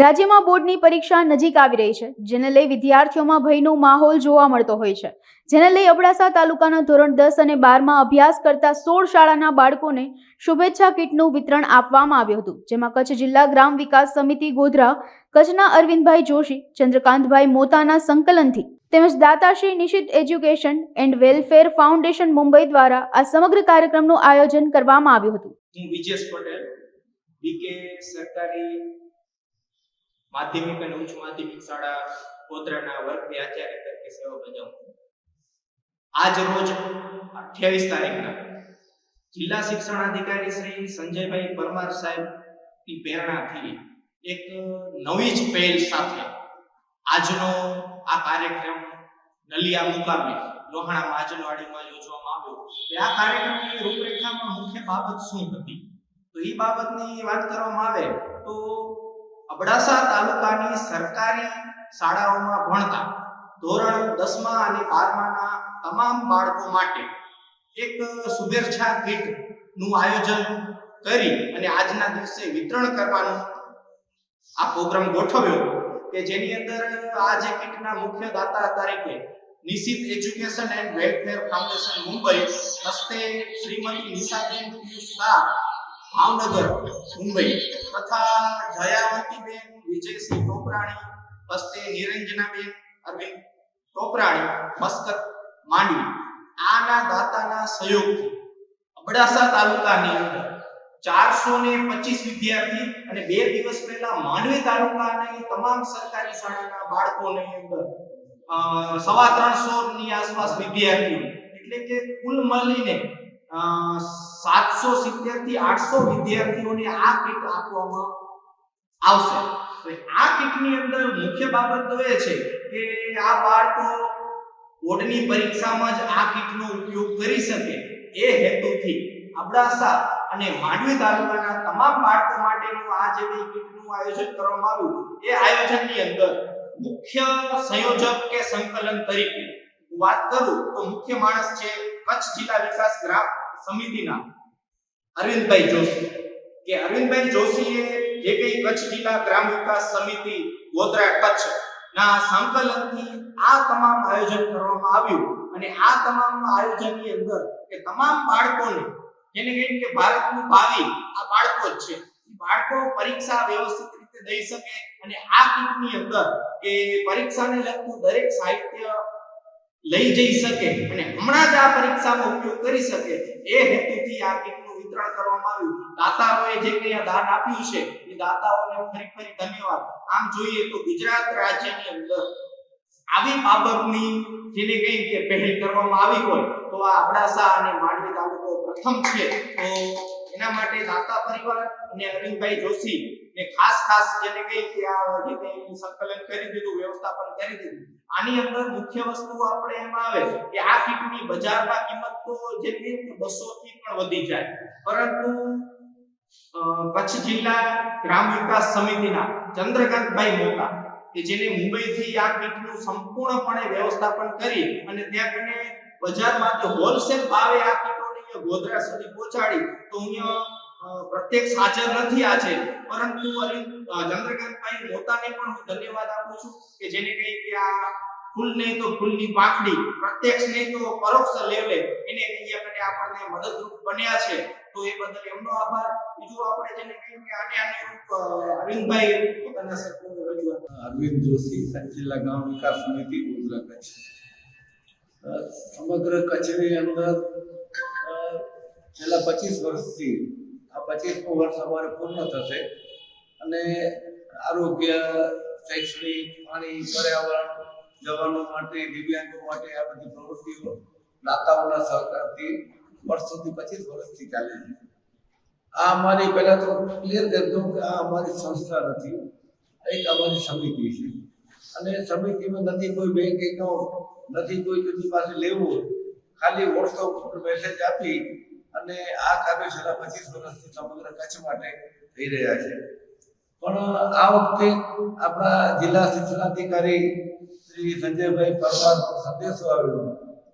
રાજ્યમાં બોર્ડની પરીક્ષા નજીક આવી રહી છે, જેને લઈ વિદ્યાર્થીઓમાં ભયનો માહોલ જોવા મળતો હોય છે. જેને લઈ અબડાસા તાલુકાના ધોરણ 10 અને 12માં અભ્યાસ કરતા 16 શાળાના બાળકોને શુભેચ્છા કીટનું વિતરણ આપવામાં આવ્યું હતું, જેમાં કચ્છ જિલ્લા ગ્રામ વિકાસ સમિતિ ગોધરા, કચ્છના અરવિંદભાઈ જોશી, ચંદ્રકાંતભાઈ મોતાના સંકલનથી તેમજ દાતાશ્રી Nishit Education and Welfare Foundation Mumbai દ્વારા આ સમગ્ર કાર્યક્રમનું આયોજન કરવામાં આવ્યું હતું. હું વિજેશ પટેલ, બીકે સરકારી માધ્યમિક અને ઉચ્ચ માધ્યમિક શાળા ગોધરાના વર્ગની આચાર્ય તરીકે સેવા બજાવું છું. આજ રોજ 28 તારીખના જિલ્લા શિક્ષણાધિકારી શ્રી સંજયભાઈ પરમાર સાહેબની પ્રેરણાથી એક નવી જ પહેલ સાથે આજનો આ કાર્યક્રમ નલિયા મુકામે લોહાણા મહાજનવાડીમાં યોજવામાં આવ્યો. આ કાર્યક્રમની રૂપરેખામાં મુખ્ય બાબત શું હતી, તો એ બાબતની વાત કરવામાં આવે તો અબડાસા તાલુકાની સરકારી શાળાઓમાં ભણતા ધોરણ 10મા અને 12માના તમામ બાળકો માટે એક શુભેચ્છા કીટનું આયોજન કરી અને આજના દિવસે વિતરણ કરવાનો આ પ્રોગ્રામ ગોઠવ્યો કે જેની અંદર આ જે કીટના મુખ્ય દાતા તરીકે Nishit Education and Welfare Foundation Mumbai હસ્તે શ્રીમતી નિશાબેન પિયુષ શાહ ભાવનગર મુંબઈ તથા જયાવંતીબેન વિજયસિંહ ટોપરાણી હસ્તે નિરંજનાબેન અરવિંદ ટોપરાણી મસ્કત માંડવી આના દાતાના સહયોગથી અબડાસા તાલુકાની અંદર 425 વિદ્યાર્થી અને 2 દિવસ પહેલા માંડવી તાલુકાની તમામ સરકારી શાળાના બાળકોની અંદર 350 ની આસપાસ વિદ્યાર્થીઓ એટલે કે કુલ મળીને 770 થી 800 વિદ્યાર્થીઓને આ કીટ આપવામાં આવશે. હવે આ કીટની અંદર મુખ્ય બાબત તો એ છે કે આ બાળકો બોર્ડની પરીક્ષામાં જ આ કીટનો ઉપયોગ કરી શકે એ હેતુથી અબડાસા અને માંડવી તાલુકાના તમામ બાળકો માટેનું આ જે કીટનું આયોજન કરવામાં આવ્યું એ આયોજનની અંદર મુખ્ય સંયોજક કે સંકલન તરીકે વાત કરું તો મુખ્ય માણસ છે કચ્છ જિલ્લા વિકાસ ગ્રામ સમિતિના અરવિંદભાઈ જોશી કે અરવિંદભાઈ જોશીએ જે કઈ કચ્છ જિલ્લા ગ્રામ વિકાસ સમિતિ ગોધરા કચ્છ ના સંકલનથી આ તમામ આયોજન કરવામાં આવ્યું અને આ તમામ આયોજનની અંદર કે તમામ બાળકોને જેને કહીએ કે ભારતનું ભાવિ આ બાળકો જ છે, બાળકો પરીક્ષા વ્યવસ્થિત રીતે દઈ શકે અને આ કીટની અંદર કે પરીક્ષાને લગતું દરેક સાહિત્ય લઈ જઈ શકે અને હમણાં જ આ પરીક્ષાનો ઉપયોગ કરી શકે એ હેતુથી આ કીટનું વિતરણ કરવામાં આવ્યું. દાતાઓએ જે કંઈ આ દાન આપ્યું છે એ દાતાઓને ફરી ધન્યવાદ. આમ જોઈએ તો ગુજરાત રાજ્યની અંદર આવી બાબતની જેને કઈ કે પહેલ કરવામાં આવી હોય તો આ અબડાસા અને માંડવી તાલુકો પ્રથમ છે. તો એના માટે દાતા પરિવાર અને અરવિંદભાઈ જોશી ને ખાસ જેને કઈ કે આ જે કઈ સંકલન કરી દીધું, વ્યવસ્થાપન કરી દીધું. આની અંદર મુખ્ય વસ્તુ આપણે એમાં આવે કે આ કીટની બજારમાં કિંમત તો જે કે 200 થી પણ વધી જાય, પરંતુ કચ્છ જિલ્લા ગ્રામ વિકાસ સમિતિના ચંદ્રકાંતભાઈ મોતા કે જેને મુંબઈથી આ કીટનું સંપૂર્ણપણે વ્યવસ્થાપન કરી અને ત્યાં કને બજારમાંથી હોલસેલ ભાવે આ કીટોને ગોધરા સુધી પહોંચાડી તો અહીંયા પ્રત્યક્ષ હાજર નથી આજે, પરંતુ ચંદ્રકાંતભાઈ મોતાને પણ હું ધન્યવાદ આપું છું કે જેને કહી કે આ ફૂલ નહીં તો ફૂલની પાંખડી, પ્રત્યક્ષ નહીં તો પરોક્ષ લેવલે એને અહીંયા કને આપણને મદદરૂપ બન્યા છે, તો એ બદલ એમનો આભાર. બીજું આપણે જેને કહી કે આને અનુરૂપ અરવિંદભાઈ પોતાના શબ્દો રજૂઆત. અરવિંદ જોશી, જિલ્લા ગ્રામ વિકાસ સમિતિ ગોધરા કચ્છ. સમગ્ર કચ્છની અંદર છેલ્લા 25 વર્ષથી આ 25મું વર્ષ અમારે પૂર્ણ થશે અને આરોગ્ય, શૈક્ષણિક, પાણી, પર્યાવરણ, જવાનો માટે, દિવ્યાંગો માટે આ બધી પ્રવૃત્તિઓ દાતાઓના સહકારથી વર્ષોથી 25 વર્ષથી ચાલે છે. આ અમારી પહેલા તો ક્લિયર કરી દઉં કે આ અમારી સંસ્થા નથી, એક અમારી સમિતિ છે અને સમિતિમાં નથી કોઈ બેંક એકાઉન્ટ, નથી કોઈ તેની પાસે લેવું, ખાલી વોટ્સઅપ પર મેસેજ આપી અને આ કાર્ય છેલ્લા 25 વર્ષથી સમગ્ર કચ્છ માટે થઈ રહ્યા છે. પણ આ વખતે આપણા જિલ્લા શિક્ષણાધિકારી શ્રી સંજયભાઈ પરમારનો સંદેશો આવ્યો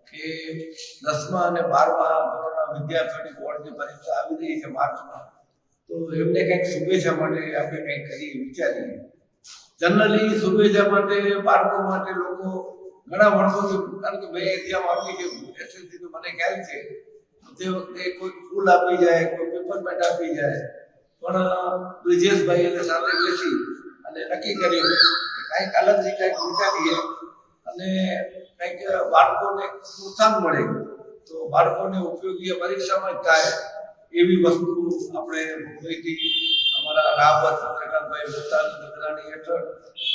કે 10મા અને 12મા ધોરણના વિદ્યાર્થીઓની બોર્ડની પરીક્ષા આવી રહી છે માર્ચમાં, તો એમને કંઈક શુભેચ્છા માટે આપણે કંઈક કરીએ, વિચારીએ. જનરલી શુભેચ્છા માટે બાળકો માટે લોકો ઘણા વર્ષોથી, કારણ કે મેં એક્ઝામ આપી છે એસએસસી તો મને ખ્યાલ છે, તે વખતે કોઈ ફૂલ આપી જાય, કોઈ પેપરમેન્ટ આપી જાય, પણ બ્રિજેશભાઈ એને સાથે બેસી અને નક્કી કર્યું કે કંઈક અલગથી કંઈક વિચારીએ અને કંઈક બાળકોને પ્રોત્સાહન મળે તો બાળકોને ઉપયોગી પરીક્ષામાં જ થાય એવી વસ્તુ આપણે મુંબઈથી અમારા રાહબર ચંદ્રકાંતભાઈ પોતાની નિગરાની હેઠળ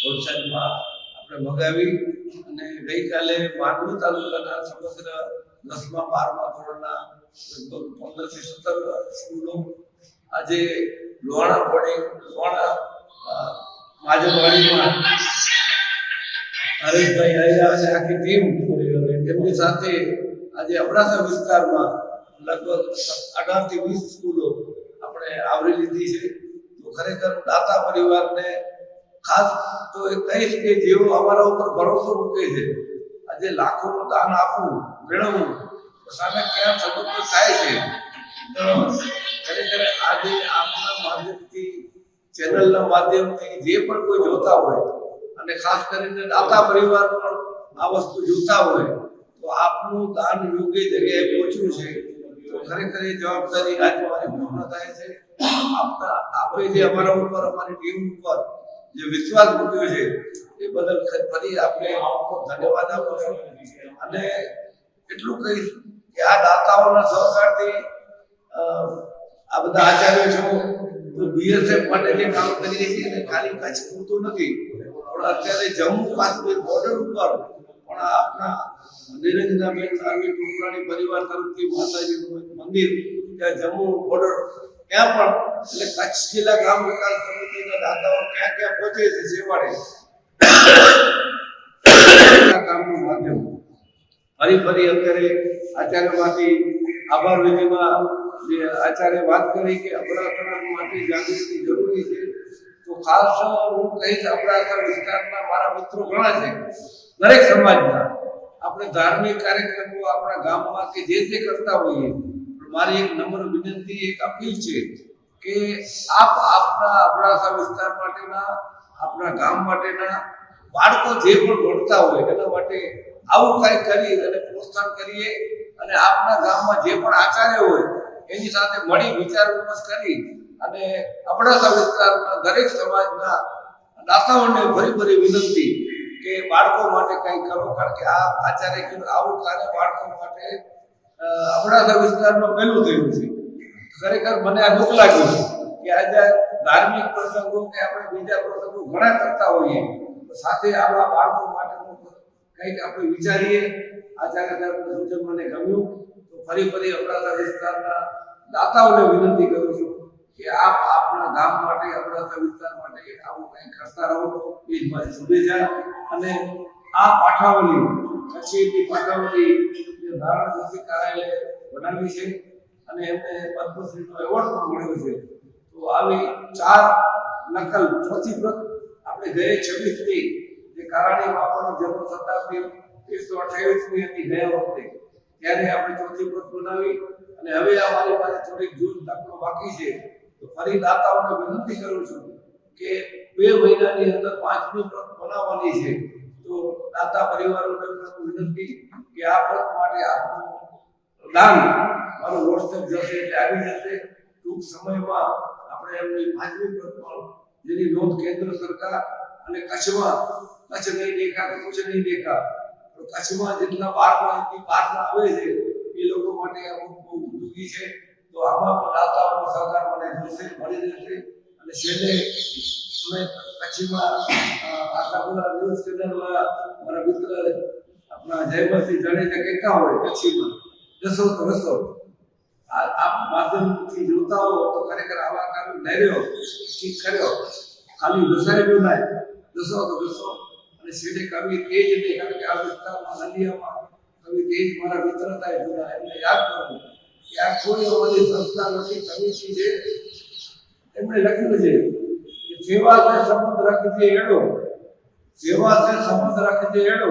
હોલસેલમાં આપણે મગાવી અને ગઈકાલે માંડવી તાલુકાના સમગ્ર 10મા 12મા ધોરણના લગભગ 15 થી 17 સ્કૂલો આજે લોહાણા માજલવાડીમાં હરેશભાઈ આવ્યા અને આખી ટીમ એમની સાથે આજે અબડાસા વિસ્તારમાં લગભગ 18 થી 20 સ્કૂલો આપણે આવરી લીધી છે. તો ખરેખર દાતા પરિવારને ખાસ તો એ કહીશ કે જેઓ અમારા ઉપર ભરોસો મૂકે છે, આજે લાખોનું દાન આપવું મેળવવું સામે ક્યાં સબંધ થાય છે, તો ખરેખર આજે આપના માધ્યમથી, ચેનલના માધ્યમથી જે પણ કોઈ જોતા હોય અને ખાસ કરીને દાતા પરિવાર પણ આ વસ્તુ જોતા હોય તો આપનું દાન યોગ્ય જગ્યાએ પહોંચ્યું છે તો ખરેખર એ જવાબદારી આજે મારી પૂર્ણ થાય છે. આપણે જે અમારા ઉપર, અમારી ટીમ ઉપર જે વિશ્વાસ મૂક્યો છે એ બદલ ફરી આપણે ધન્યવાદ આપું છું અને એટલું કહીશ કે આ દાતાઓના સહકારથી આ બધા આચાર્યો છો તો બીએસએફ માટે જે કામ કરીએ છીએ એને ખાલી કચ્છ પૂરતું નથી, પણ અત્યારે જમ્મુ કાશ્મીર બોર્ડર ઉપર પણ આપણા નિરંજનાબેન આર્મી ટુકડાની પરિવાર તરફથી માતાજીનું મંદિર ત્યાં જમ્મુ બોર્ડર ત્યાં પણ એટલે કચ્છ જિલ્લા ગ્રામ વિકાસ સમિતિના દાતાઓ ક્યાં ક્યાં પહોંચે છે સેવાડે કામનું માધ્યમ ફરી અત્યારે આચાર્યમાંથી આભાર વિધિમાં જે આચાર્ય વાત કરી કે અબડાસા માટે જાગૃતિ જરૂરી છે તો ખાસ હું કહીશ અબડાસા વિસ્તારના મારા મિત્રો ઘણા છે, દરેક સમાજના. આપણે ધાર્મિક કાર્યક્રમો આપણા ગામમાં કે જે કરતા હોઈએ, મારી એક નમ્ર વિનંતી, એક અપીલ છે કે આપના અબડાસા વિસ્તાર માટેના, આપણા ગામ માટેના બાળકો જે પણ ભણતા હોય એના માટે આવું કંઈક કરી અને પ્રોત્સાહન કરીએ અને આપના ગામમાં જે પણ આચાર્ય હોય એની સાથે મળી વિચાર વિમર્શ કરી અને અબડાસા વિસ્તારના દરેક સમાજના દાતાઓને ફરી વિનંતી કે બાળકો માટે કંઈક કરો, કારણ કે આ આચાર્ય કીધું આવું કાર્ય બાળકો માટે અબડાસા વિસ્તારમાં પહેલું થયું છે. ખરેખર મને આ દુઃખ લાગ્યું કે આજે ધાર્મિક પ્રસંગો કે આપણે બીજા પ્રસંગો ઘણા કરતા હોઈએ સાથે આવા બાળકો માટેનું કંઈક આપણે વિચારીએ. આચાર્ય સાહેબનું સૂચન મને ગમ્યું તો ફરી અબડાસા વિસ્તારના દાતાઓને વિનંતી કરું છું કે આપ આપણા ગામ માટે, અબડાસા વિસ્તાર માટે આવું કંઈક કરતા રહો એ જ મારી શુભેચ્છા. અને આ પાઠાવલી, કચ્છની પાઠાવલી જે ધારણ જોશી કાર્યાલય બનાવી છે અને એમને પદ્મશ્રીનો એવોર્ડ પણ મળ્યો છે, તો આવી 4 નકલ, ચોથી પ્રત આપણે ગયે 26મી જે કારાણી બાપાની જન્મ શતાબ્દી 128મી હતી ગયા વખતે, ત્યારે આપણે ચોથી પ્રત બનાવી અને હવે આ મારી પાસે થોડીક જૂન દાખલો બાકી છે તો ફરી દાતાઓને વિનંતી કરું છું કે 2 મહિનાની અંદર 5મી પ્રત બનાવવાની છે. તો દાતા પરિવારોને વિનંતી કે આ પ્રત માટે આપનું દાન મારું વોટ્સએપ જશે એટલે આવી જશે. ટૂંક સમયમાં આપણે એમની 5મી પ્રત પણ જેની નોંધ કેન્દ્ર સરકાર અને કચ્છમાં, કચ્છ નહીં દેખા તો કુછ નહીં દેખા, તો કચ્છમાં જેટલા 12 આવે છે એ લોકો માટે આ બહુ ઉપયોગી છે. તો આમાં પણ દાતાઓનો સહકાર મને જોશે, મળી રહેશે. અને છેલ્લે અમે કચ્છમાં આશાપુરા ન્યૂઝ ચેનલમાં મારા મિત્ર આપણા જયવંતસિંહ જાડેજા કહેતા હોય કચ્છીમાં જશો તો રસો, આપ માધ્યમથી જોતા હો તો ખરેખર આવા કામ નર્યો ઠીક કર્યો, ખાલી વસાયેલું ના જશો તો રસો. અને છેલ્લે કવિ તેજ ને, કારણ કે આ વિસ્તારમાં નલિયામાં કવિ તેજ મારા મિત્ર થાય જૂના, એમને યાદ કરું કે આ કોઈ અમારી સંસ્થા નથી, સમિતિ છે, એમણે લખ્યું છે કે સેવા સે સંબંધ રાખજે એડો, સેવા સે સંબંધ રાખજે એડો,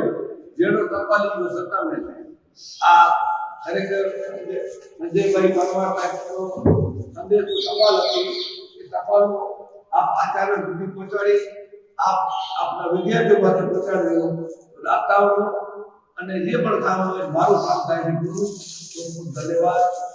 જેડો ટપાલી નો સતામે છે. આ ખરેખર સંજયભાઈ પરમાર સાહેબનો સંદેશ ટપાલ હતી, એ ટપાલ આ આચાર્ય સુધી પહોંચાડી આપના વિદ્યાર્થીઓ પાસે પહોંચાડજો. દાતાઓ અને જે પણ કામ હોય મારું કામ થાય છે પૂરું. ખૂબ ખૂબ ધન્યવાદ.